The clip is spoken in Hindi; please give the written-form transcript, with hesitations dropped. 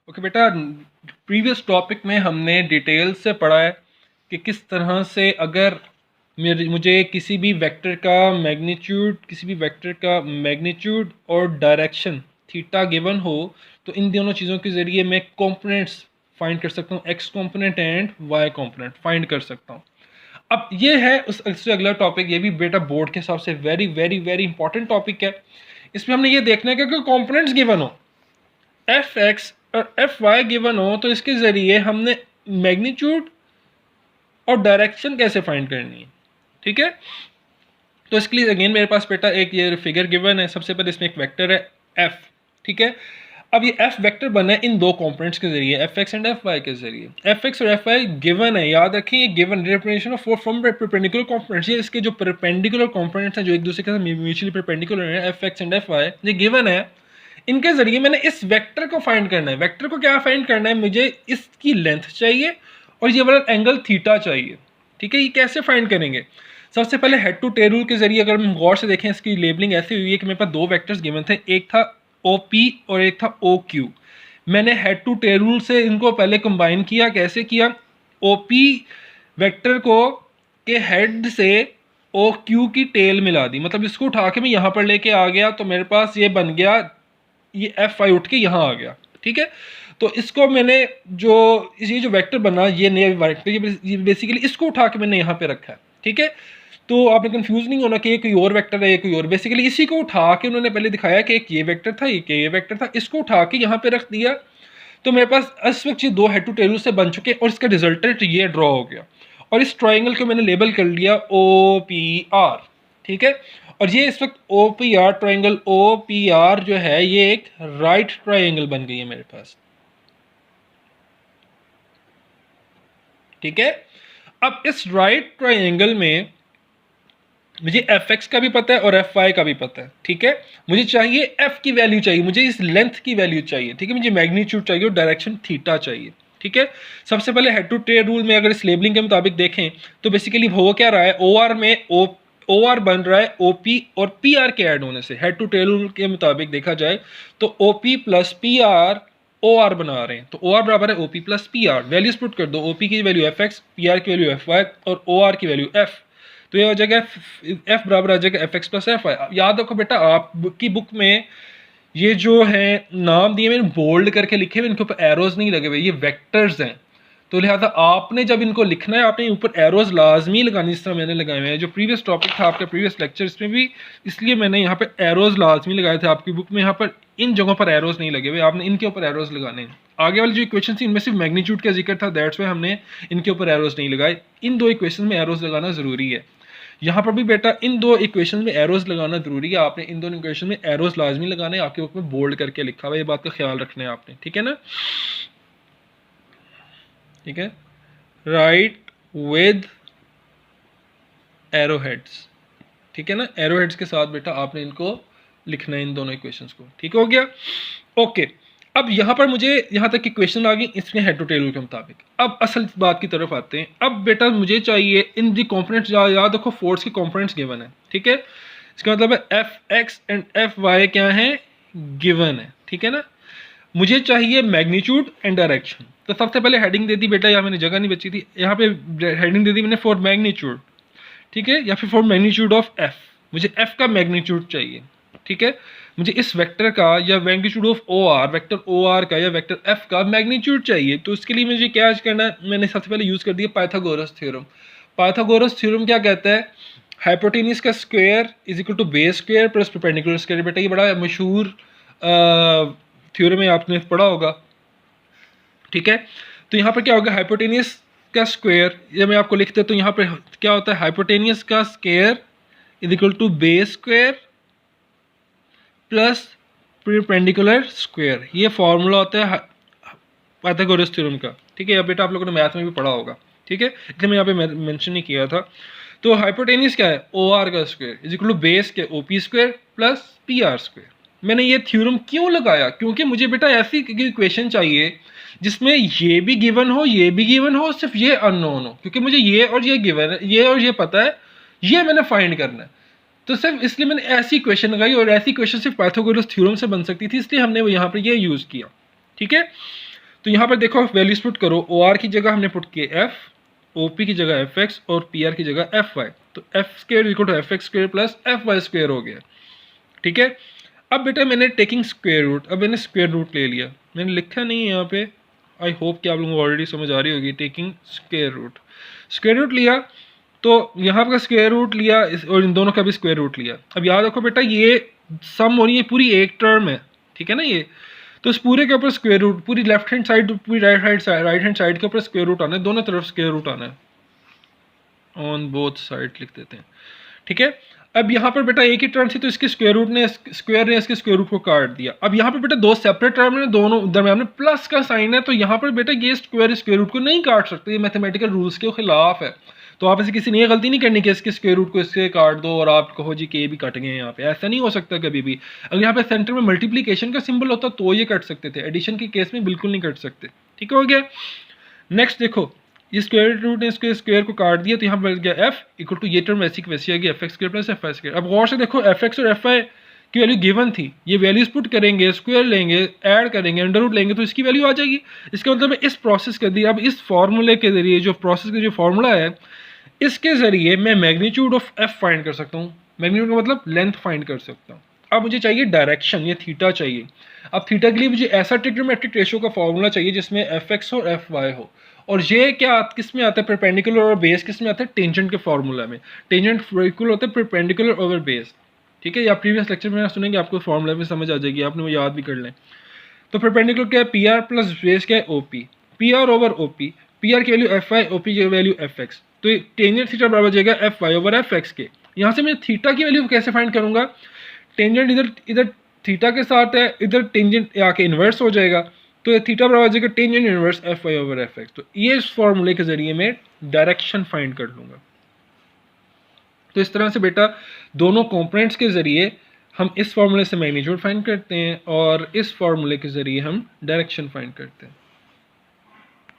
ओके बेटा, प्रीवियस टॉपिक में हमने डिटेल से पढ़ा है कि किस तरह से अगर मुझे किसी भी वेक्टर का मैग्नीट्यूड और डायरेक्शन थीटा गिवन हो तो इन दोनों चीज़ों के ज़रिए मैं कंपोनेंट्स फाइंड कर सकता हूँ, X component and Y component find कर सकता हूँ। अब ये है उससे अगला टॉपिक, ये भी बेटा बोर्ड के हिसाब से very very very important topic है। इसमें हमने ये देखना है कि अगर कंपोनेंट्स गिवन हो, एफ एक्स और एफ वाई गिवन हो, तो इसके ज़रिए हमने मैग्नीट्यूड और डायरेक्शन कैसे फाइंड करनी है। ठीक है, तो इसके लिए अगेन मेरे पास बेटा एक ये फिगर गिवन है। सबसे पहले इसमें एक वेक्टर है एफ। ठीक है, अब ये एफ वेक्टर बना है इन दो कंपोनेंट्स के जरिए, F X and F Y के जरिए। एफ एक्स और एफ वाई गिवन है, याद रखें, ये given representation of force from perpendicular components. ये इसके जो परपेंडिकुलर कंपोनेंट्स हैं जो एक दूसरे के साथ म्यूचुअली परपेंडिकुलर हैं, F X and F Y, ये गिवन है। इनके जरिए मैंने इस वेक्टर को फाइंड करना है। वेक्टर को क्या फाइंड करना है, मुझे इसकी लेंथ चाहिए और ये वाला एंगल थीटा चाहिए। ठीक है, ये कैसे फाइंड करेंगे? सबसे पहले हेड टू टेल रूल के जरिए अगर हम गौर से देखें, इसकी लेबलिंग ऐसी हुई है कि मेरे पास दो वेक्टर्स गिवन थे, एक था ओ पी और एक था ओ क्यू। मैंने हेड टू टेल रूल से इनको पहले कंबाइन किया। कैसे किया? ओ पी वेक्टर को के हेड से ओ क्यू की टेल मिला दी, मतलब इसको उठा के मैं यहाँ पर लेके आ गया, तो मेरे पास ये बन गया, ये एफ वाई उठ के यहाँ आ गया। ठीक है, तो इसको मैंने ये जो वेक्टर बना, ये नया वेक्टर, ये बेसिकली इसको उठा के मैंने यहाँ पे रखा है। ठीक है, तो आपने कंफ्यूज नहीं होना कि ये कोई और वेक्टर है, ये कोई और। बेसिकली इसी को उठा के उन्होंने पहले दिखाया कि एक ये वेक्टर था, एक ये वेक्टर था, इसको उठा के यहाँ पे रख दिया। तो मेरे पास इस वक्त ये दो हेड टू टेल से बन चुके और इसका रिजल्टेंट ये ड्रॉ हो गया और इस ट्राइंगल को मैंने लेबल कर लिया ओ पी आर। ठीक है, और ये इस वक्त O P R triangle O P R जो है ये एक राइट ट्राइंगल बन गई है मेरे पास। ठीक है, अब इस राइट ट्राइंगल में मुझे एफ एक्स का भी पता है और एफ वाई का भी पता है। ठीक है, मुझे चाहिए एफ की वैल्यू चाहिए, मुझे इस लेंथ की वैल्यू चाहिए। ठीक है, मुझे मैग्नीट्यूड चाहिए और डायरेक्शन थीटा चाहिए। ठीक है, सबसे पहले हेड टू टेल रूल में अगर इस लेबलिंग के मुताबिक देखें तो बेसिकली हो क्या रहा है, ओ आर में ओ आर बन रहा है ओ पी और पी आर के ऐड होने से। हेड टू टेल रूल के मुताबिक देखा जाए तो O P plus P R O R बना रहे हैं, तो ओ आर बराबर है O P plus P R. Values put कर दो, ओ पी की value F X, P R की वैल्यू एफ वाई और ओ आर की वैल्यू एफ। तो ये हो जाएगा एफ बराबर आ जाएगा F X plus F Y. याद रखो बेटा, आपकी बुक में ये जो है नाम दिए मैंने बोल्ड करके लिखे हुए, इनके ऊपर एरोज नहीं लगे हुए, ये वेक्टर्स हैं। तो लिहाजा आपने जब इनको लिखना है आपने ऊपर एरोज लाजमी लगानी, जिस तरह मैंने लगाए हुए हैं। जो प्रीवियस टॉपिक था आपका प्रीवियस लेक्चर, इसमें भी इसलिए मैंने यहाँ पे एरोज लाजमी लगाए थे। आपकी बुक में यहाँ पर इन जगहों पर एरोज नहीं लगे हुए, आपने इनके ऊपर एरोज लगाने हैं। आगे वाली जो इक्वेशन थी इनमें सिर्फ मैग्नीट्यूड का जिक्र था, दैट्स वाई हमने इनके ऊपर एरोज नहीं लगाए। इन दो इक्वेशन में एरोज लगाना जरूरी है। यहाँ पर भी बेटा इन दो इक्वेशन में एरोज लगाना जरूरी है, आपने इन दोनों इक्वेशन में एरोज लाजमी लगाने, आपके बुक में बोल्ड करके लिखा हुआ, ये बात का ख्याल रखना है आपने। ठीक है ना, ठीक है, राइट विद एरो हेड्स। ठीक है ना, एरो हेड्स के साथ बेटा आपने इनको लिखना है, इन दोनों इक्वेशंस को। ठीक हो गया, ओके। अब यहाँ पर मुझे यहाँ तक की क्वेश्चन आ गई इसमें हेड टू टेल के मुताबिक। अब असल बात की तरफ आते हैं। अब बेटा मुझे चाहिए इन दी कॉम्पोनेंट्स, याद रखो फोर्स के कॉम्पोनेंट्स गिवन है। ठीक है, इसका मतलब है F X and F Y क्या है, गिवन है। ठीक है ना, मुझे चाहिए मैग्नीट्यूड एंड डायरेक्शन। तो सबसे पहले हेडिंग दे दी बेटा, यहाँ मैंने जगह नहीं बची थी, यहाँ पे हेडिंग दे दी मैंने फॉर मैग्नीट्यूड। ठीक है, या फिर फॉर मैग्नीट्यूड ऑफ एफ, मुझे एफ का मैग्नीट्यूड चाहिए। ठीक है, मुझे इस वेक्टर का या magnitude of O R, vector O R का या वेक्टर एफ का मैग्नीट्यूड चाहिए। तो इसके लिए मुझे क्या करना है, मैंने सबसे पहले यूज़ कर दिया पाइथागोरस थ्योरम। पाइथागोरस थ्योरम क्या कहता है, हाइपोटेन्यूज का square is equal to base square plus perpendicular square. बेटा ये बड़ा मशहूर थ्योरम है, आपने पढ़ा होगा। ठीक है, तो यहाँ पर क्या होगा, हाइपोटेन्यूज का स्क्वायर, ये मैं आपको लिख देता हूँ। यहाँ पर क्या होता है, हाइपोटेन्यूज का square is equal to base square plus perpendicular square. ये फॉर्मूला होता है पाइथागोरस थ्योरम का। ठीक है, अब बेटा आप लोगों ने मैथ में भी पढ़ा होगा। ठीक है, इसलिए मैं यहाँ पे मेंशन नहीं किया था। तो हाइपोटेन्यूज क्या है, ओ आर का square is equal to base के O P square plus P R square. मैंने ये थ्योरम क्यों लगाया, क्योंकि मुझे बेटा ऐसी इक्वेशन चाहिए जिसमें ये भी गिवन हो, ये भी गिवन हो, सिर्फ ये अननोन हो। क्योंकि मुझे ये और ये गिवन है, ये और ये पता है, ये मैंने फाइंड करना है। तो सिर्फ इसलिए मैंने ऐसी क्वेश्चन लगाई और ऐसी क्वेश्चन सिर्फ पाइथागोरस थ्योरम से बन सकती थी, इसलिए हमने वो यहाँ पर ये यूज़ किया। ठीक है, तो यहाँ पर देखो वैल्यूज पुट करो, ओ आर की जगह हमने पुट किया एफ, ओ पी की जगह एफ एक्स और पी आर की जगह एफ वाई। तो F square equal to F X square plus F Y square हो गया। ठीक है, अब बेटा मैंने टेकिंग स्क्वायर रूट, अब मैंने स्क्वायर रूट ले लिया, मैंने लिखा नहीं है यहाँ पे, आई होप कि आप लोगों को ऑलरेडी समझ आ रही होगी। टेकिंग स्क्वायर रूट लिया, तो यहाँ का स्क्वायर रूट लिया और इन दोनों का भी स्क्वायर रूट लिया। अब याद रखो बेटा ये सम और ये पूरी एक टर्म है, ठीक है ना ये, तो इस पूरे के ऊपर स्क्वायर रूट, पूरी लेफ्ट हैंड साइड पूरी राइट हैंड साइड के ऊपर स्क्वायर रूट आना है, दोनों तरफ स्क्वायर रूट आना है, ऑन बोथ साइड लिख देते हैं। ठीक है, अब यहाँ पर बेटा एक ही टर्म थी तो इसके स्क्वायर ने इसके स्क्वायर रूट को काट दिया। अब यहाँ पर बेटा दो सेपरेट टर्म है, दोनों दरम्यान में प्लस का साइन है, तो यहाँ पर बेटा ये स्क्वायर रूट को नहीं काट सकते, ये मैथमेटिकल रूल्स के खिलाफ है। तो आप ऐसे किसी ने गलती नहीं करनी कि इसके स्क्वायर रूट को इससे काट दो और आप कहो जी कि ये भी कट गए, यहाँ पे ऐसा नहीं हो सकता कभी भी। अगर यहाँ पे सेंटर में मल्टीप्लीकेशन का सिंबल होता तो ये कट सकते थे, एडिशन के केस में बिल्कुल नहीं कट सकते। ठीक हो गया। नेक्स्ट देखो, ये स्क्वायर रूट ने इसके स्क्वायर को काट दिया, तो यहाँ पर गया एफ इक्वल टू ये टर्म वैसी की वैसी आएगी F X square plus F Y square. अब गौर से देखो एफ एक्स और एफ वाई की वैल्यू गिवन थी, ये वैल्यूज पुट करेंगे, स्क्वायर लेंगे, ऐड करेंगे, अंडर रूट लेंगे तो इसकी वैल्यू आ जाएगी। इसका मतलब इस प्रोसेस कर दी। अब इस फॉर्मूले के जरिए जो प्रोसेस का जो फॉर्मूला है, इसके जरिए मैं मैग्नीट्यूड ऑफ एफ फाइंड कर सकता हूँ। मैग्नीट्यूड का मतलब लेंथ फाइंड कर सकता हूँ। अब मुझे चाहिए डायरेक्शन, ये थीटा चाहिए। अब थीटा के लिए मुझे ऐसा ट्रिग्नोमेट्रिक रेशियो का फॉर्मूला चाहिए जिसमें एफ एक्स और एफ वाई हो, और ये क्या किस में आता है, परपेंडिकुलर और बेस किस में आता है, टेंजेंट के फॉर्मूला में। टेंजेंट इक्वल होता है परपेंडिकुलर ओवर बेस। ठीक है, या प्रीवियस लेक्चर में सुनेंगे, आपको फॉर्मूला में समझ आ जाएगी, आपने वो याद भी कर लें। तो परपेंडिकुलर क्या है, पी आर प्लस बेस क्या है, O P, P R over O P, P R की value F Y, O P की वैल्यू एफ एक्स। तो टेंजेंट थीटा बराबर जाएगा F Y over F X के। यहाँ से मैं थीटा की वैल्यू कैसे फाइंड करूंगा, टेंजेंट इधर थीटा के साथ है, इधर टेंजेंट आके इन्वर्स हो जाएगा, तो थीटा बराबर जाएगा tangent inverse F Y over F X. तो ये इस फॉर्मूले के जरिए मैं डायरेक्शन फाइंड कर लूंगा। तो इस तरह से बेटा दोनों कंपोनेंट्स के जरिए हम इस फॉर्मूले से मैग्नीट्यूड फाइंड करते हैं और इस फॉर्मूले के जरिए हम डायरेक्शन फाइंड करते हैं।